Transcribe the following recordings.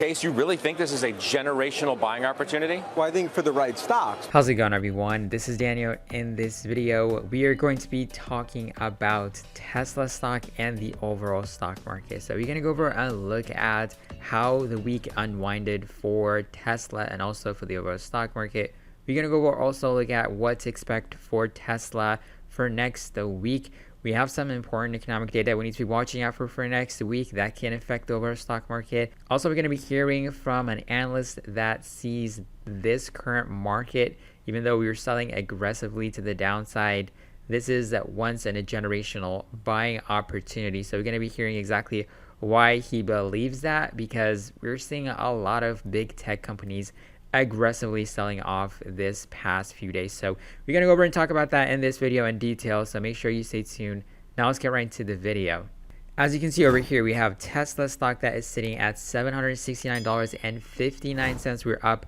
Case, you really think this is a generational buying opportunity? Well, I think for the right stocks. How's it going, everyone? This is Daniel. In this video, we are going to be talking about Tesla stock and the overall stock market. So we're going to go over and look at how the week unwinded for Tesla and also for the overall stock market. We're going to go over also look at what to expect for Tesla for next week. We have some important economic data we need to be watching out for next week that can affect the overall stock market. Also, we're going to be hearing from an analyst that sees this current market, even though we were selling aggressively to the downside, this is that once in a generational buying opportunity. So we're going to be hearing exactly why he believes that, because we're seeing a lot of big tech companies aggressively selling off this past few days. So we're going to go over and talk about that in this video in detail, so make sure you stay tuned. Now let's get right into the video. As you can see over here, we have Tesla stock that is sitting at $769.59. We're up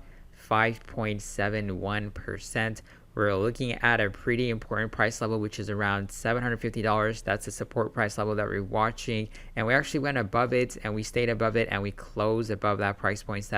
5.71%. We're looking at a pretty important price level, which is around $750. That's the support price level that we're watching. And we actually went above it, and we stayed above it, and we closed above that price point.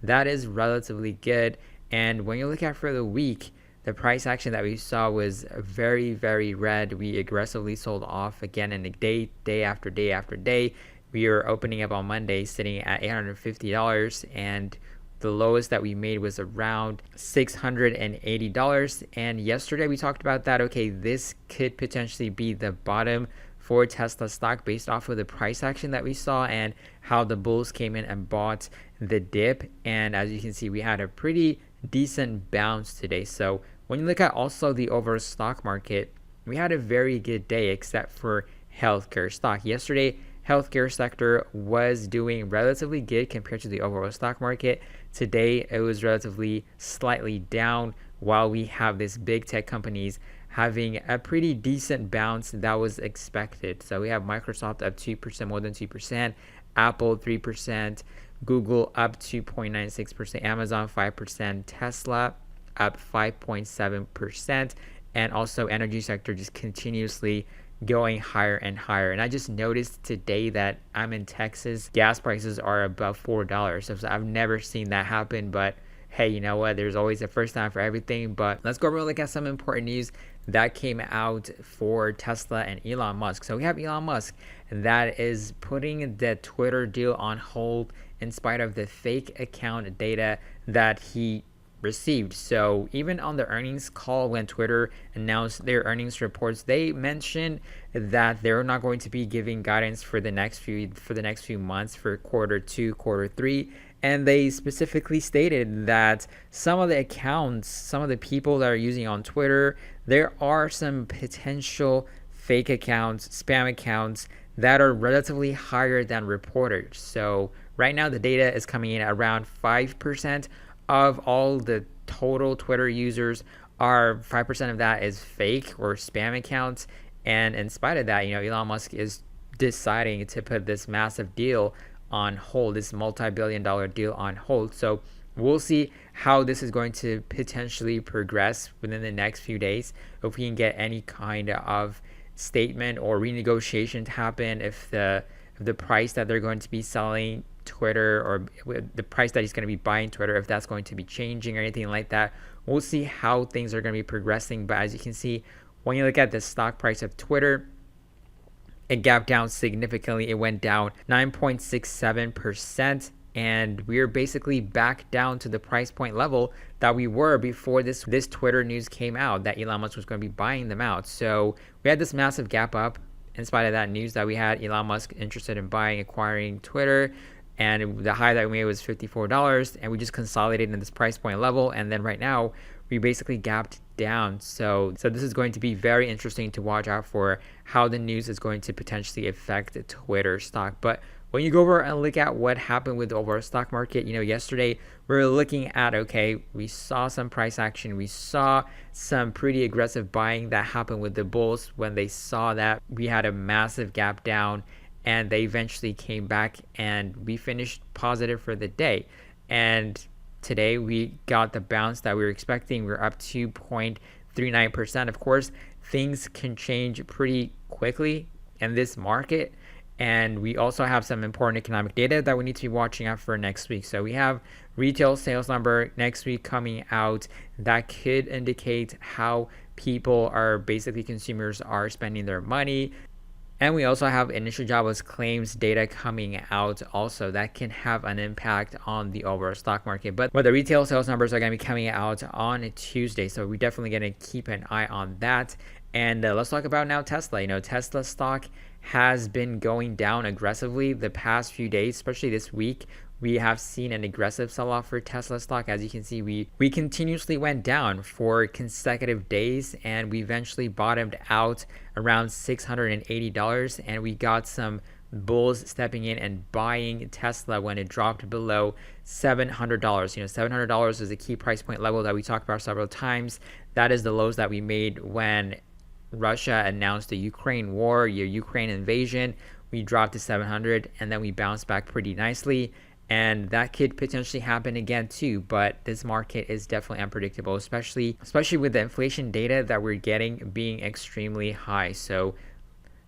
That is relatively good. And when you look at for the week, the price action that we saw was very, very red. We aggressively sold off again and day after day after day. We were opening up on Monday sitting at $850, and the lowest that we made was around $680. And yesterday we talked about that, okay, this could potentially be the bottom for Tesla stock based off of the price action that we saw and how the bulls came in and bought the dip. And as you can see, we had a pretty decent bounce today. So when you look at also the overall stock market, we had a very good day except for healthcare stock. Yesterday, healthcare sector was doing relatively good compared to the overall stock market. Today, it was relatively slightly down, while we have this big tech companies having a pretty decent bounce that was expected. So we have Microsoft up 2%, more than 2%, Apple 3%, Google up 2.96%, Amazon 5%, Tesla up 5.7%, and also energy sector just continuously going higher and higher. And I just noticed today that I'm in Texas, gas prices are above $4. So I've never seen that happen, but hey, you know what? There's always a first time for everything. But let's go over and look at some important news that came out for Tesla and Elon Musk. So we have Elon Musk that is putting the Twitter deal on hold in spite of the fake account data that he received. So even on the earnings call, when Twitter announced their earnings reports, they mentioned that they're not going to be giving guidance for the next few months for quarter 2, quarter 3. And they specifically stated that some of the accounts, some of the people that are using on Twitter, there are some potential fake accounts, spam accounts that are relatively higher than reported. So right now the data is coming in at around 5% of all the total Twitter users. Are 5% of that is fake or spam accounts. And in spite of that, Elon Musk is deciding to put this massive deal on hold, this multi-billion-dollar deal on hold. So we'll see how this is going to potentially progress within the next few days. If we can get any kind of statement or renegotiation to happen, if the price that they're going to be selling Twitter, or the price that he's going to be buying Twitter, if that's going to be changing or anything like that. We'll see how things are going to be progressing. But as you can see, when you look at the stock price of Twitter, it gapped down significantly. It went down 9.67%, and we're basically back down to the price point level that we were before this Twitter news came out that Elon Musk was going to be buying them out. So we had this massive gap up in spite of that news that we had Elon Musk interested in acquiring Twitter. And the high that we made was $54, and we just consolidated in this price point level. And then right now, we basically gapped down. So this is going to be very interesting to watch out for how the news is going to potentially affect the Twitter stock. But when you go over and look at what happened with the overall stock market, yesterday we were looking at, okay, we saw some price action. We saw some pretty aggressive buying that happened with the bulls when they saw that we had a massive gap down. And they eventually came back, and we finished positive for the day. And today we got the bounce that we were expecting. We're up 2.39%. Of course, things can change pretty quickly in this market. And we also have some important economic data that we need to be watching out for next week. So we have retail sales number next week coming out that could indicate how people are basically consumers are spending their money. And we also have initial jobless claims data coming out also that can have an impact on the overall stock market. But the retail sales numbers are going to be coming out on Tuesday. So we're definitely going to keep an eye on that. And let's talk about now Tesla. Tesla stock has been going down aggressively the past few days, especially this week. We have seen an aggressive sell-off for Tesla stock. As you can see, we continuously went down for consecutive days, and we eventually bottomed out around $680, and we got some bulls stepping in and buying Tesla when it dropped below $700. $700 is a key price point level that we talked about several times. That is the lows that we made when Russia announced the Ukraine war, your Ukraine invasion. We dropped to 700, and then we bounced back pretty nicely. And that could potentially happen again too, but this market is definitely unpredictable, especially with the inflation data that we're getting being extremely high. So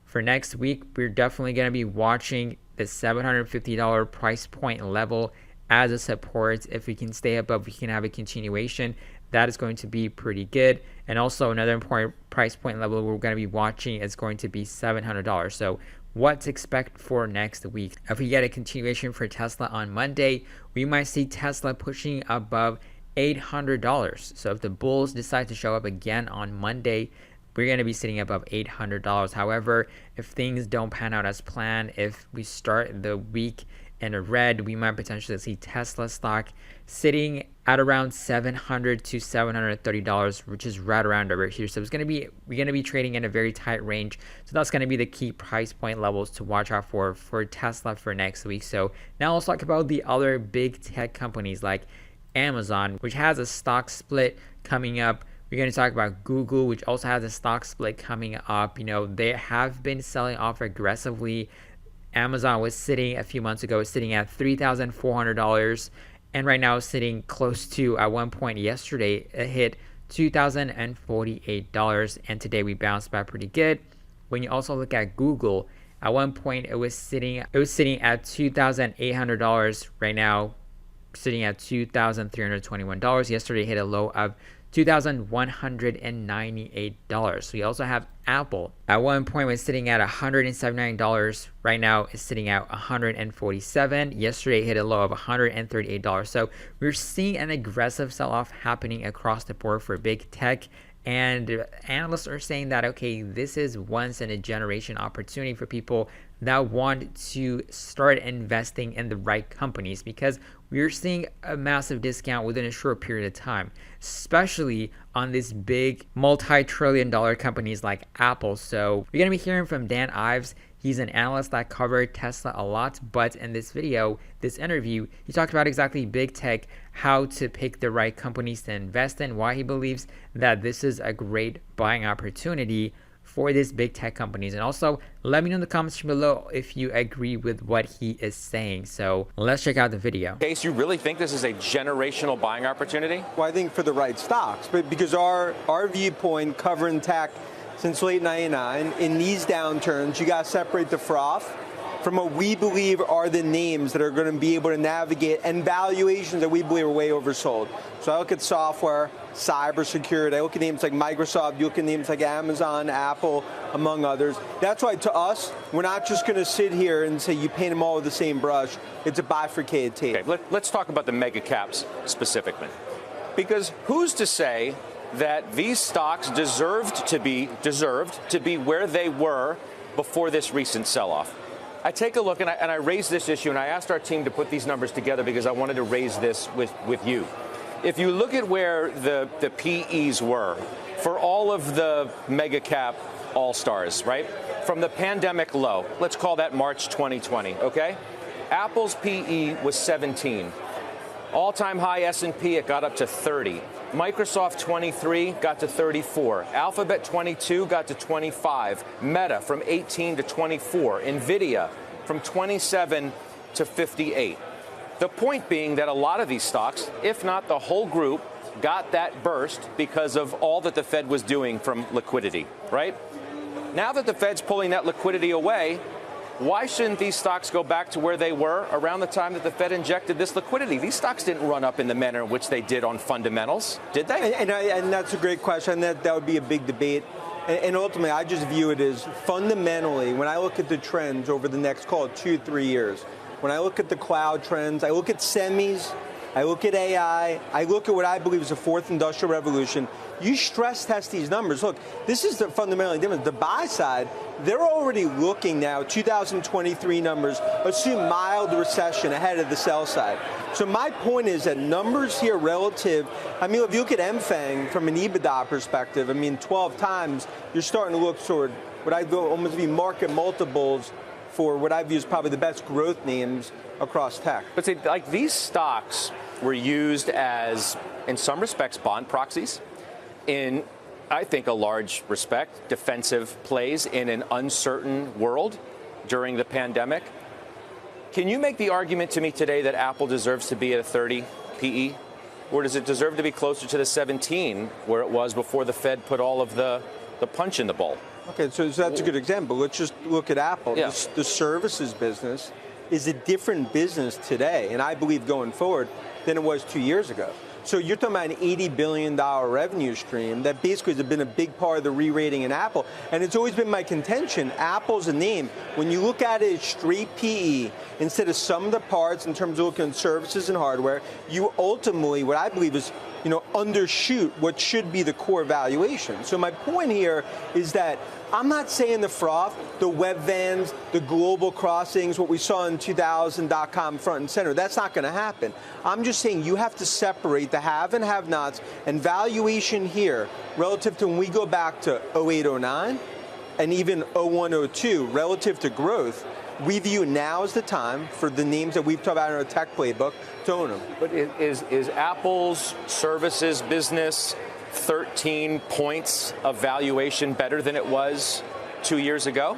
for next week, we're definitely going to be watching the $750 price point level as a support. If we can stay above, we can have a continuation. That is going to be pretty good. And also another important price point level we're going to be watching is going to be $700. So what to expect for next week. If we get a continuation for Tesla on Monday, we might see Tesla pushing above $800. So if the bulls decide to show up again on Monday, we're going to be sitting above $800. However, if things don't pan out as planned, if we start the week in a red, we might potentially see Tesla stock sitting at around $700 to $730, which is right around over here. So we're going to be trading in a very tight range. So that's going to be the key price point levels to watch out for Tesla for next week. So now let's talk about the other big tech companies like Amazon, which has a stock split coming up. We're going to talk about Google, which also has a stock split coming up. They have been selling off aggressively. Amazon was sitting a few months ago, sitting at $3,400, and right now sitting close to, at one point yesterday, it hit $2,048, and today we bounced back pretty good. When you also look at Google, at one point it was sitting at $2,800. Right now, sitting at $2,321. Yesterday hit a low of $2,198. We also have Apple. At one point was sitting at $179. Right now is sitting at $147. Yesterday hit a low of $138. So we're seeing an aggressive sell-off happening across the board for big tech. And analysts are saying that, okay, this is once in a generation opportunity for people that want to start investing in the right companies, because we're seeing a massive discount within a short period of time, especially on these big multi-trillion-dollar companies like Apple. So we're going to be hearing from Dan Ives. He's an analyst that covered Tesla a lot, but in this video, this interview, he talked about exactly big tech, how to pick the right companies to invest in, why he believes that this is a great buying opportunity for these big tech companies. And also, let me know in the comments below if you agree with what he is saying. So let's check out the video. Case, you really think this is a generational buying opportunity? Well, I think for the right stocks, but because our viewpoint covering tech since late 99, in these downturns, you got to separate the froth from what we believe are the names that are going to be able to navigate, and valuations that we believe are way oversold. So I look at software, cybersecurity, I look at names like Microsoft, you look at names like Amazon, Apple, among others. That's why to us, we're not just going to sit here and say you paint them all with the same brush. It's a bifurcated tape. Okay, let's talk about the mega caps specifically. Because who's to say that these stocks deserved to be where they were before this recent sell-off? I take a look and I raised this issue, and I asked our team to put these numbers together because I wanted to raise this with you. If you look at where the PEs were for all of the mega cap all-stars, right? From the pandemic low, let's call that March 2020, okay? Apple's PE was 17. All-time high S&P, it got up to 30. Microsoft 23 got to 34. Alphabet 22 got to 25. Meta from 18 to 24. Nvidia from 27 to 58. The point being that a lot of these stocks, if not the whole group, got that burst because of all that the Fed was doing from liquidity, right? Now that the Fed's pulling that liquidity away, why shouldn't these stocks go back to where they were around the time that the Fed injected this liquidity? These stocks didn't run up in the manner in which they did on fundamentals, did they? And that's a great question. That would be a big debate. And ultimately, I just view it as fundamentally, when I look at the trends over the next, call it 2-3 years, when I look at the cloud trends, I look at semis, I look at AI, I look at what I believe is the fourth industrial revolution. You stress test these numbers. Look, this is the fundamentally different. The buy side, they're already looking now, 2023 numbers, assume mild recession ahead of the sell side. So my point is that numbers here relative, I mean, if you look at MFANG from an EBITDA perspective, I mean, 12 times, you're starting to look toward what I go almost be market multiples for what I view as probably the best growth names across tech. But see, like these stocks were used as, in some respects, bond proxies. In, I think, a large respect, defensive plays in an uncertain world during the pandemic. Can you make the argument to me today that Apple deserves to be at a 30 PE? Or does it deserve to be closer to the 17 where it was before the Fed put all of the punch in the bowl? Okay, so that's a good example. Let's just look at Apple. Yeah. The services business is a different business today, and I believe going forward, than it was 2 years ago. So you're talking about an $80 billion revenue stream that basically has been a big part of the re-rating in Apple. And it's always been my contention, Apple's a name. When you look at it as straight PE, instead of sum of the parts in terms of looking at services and hardware, you ultimately, what I believe is, undershoot what should be the core valuation. So my point here is that I'm not saying the froth, the web vans, the global crossings, what we saw in 2000.com front and center, that's not going to happen. I'm just saying you have to separate the have and have-nots, and valuation here relative to when we go back to 08, 09 and even 01, 02 relative to growth. We view now as the time for the names that we've talked about in our tech playbook to own them. But is Apple's services business 13 points of valuation better than it was 2 years ago?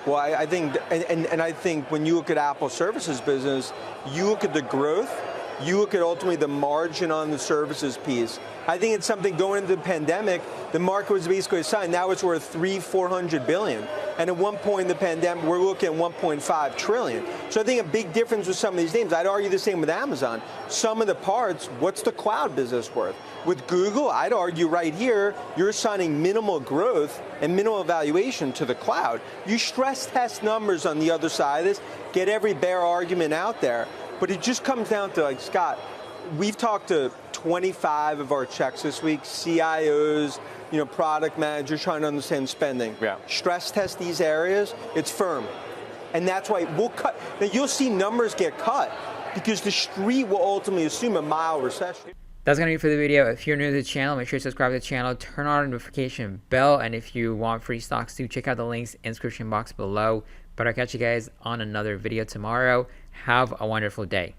Well, I think, and I think when you look at Apple's services business, you look at the growth, you look at ultimately the margin on the services piece. I think it's something going into the pandemic, the market was basically assigned, now it's worth $400 billion. And at one point in the pandemic, we're looking at 1.5 trillion. So I think a big difference with some of these names, I'd argue the same with Amazon. Some of the parts, what's the cloud business worth? With Google, I'd argue right here, you're assigning minimal growth and minimal valuation to the cloud. You stress test numbers on the other side of this, get every bear argument out there, but it just comes down to, like, Scott, we've talked to 25 of our checks this week, CIOs, product managers trying to understand spending. Yeah. Stress test these areas, it's firm. And that's why we'll cut. Now you'll see numbers get cut because the street will ultimately assume a mild recession. That's going to be for the video. If you're new to the channel, make sure you subscribe to the channel, turn on the notification bell, and if you want free stocks too, check out the links in the description box below. But I'll catch you guys on another video tomorrow. Have a wonderful day.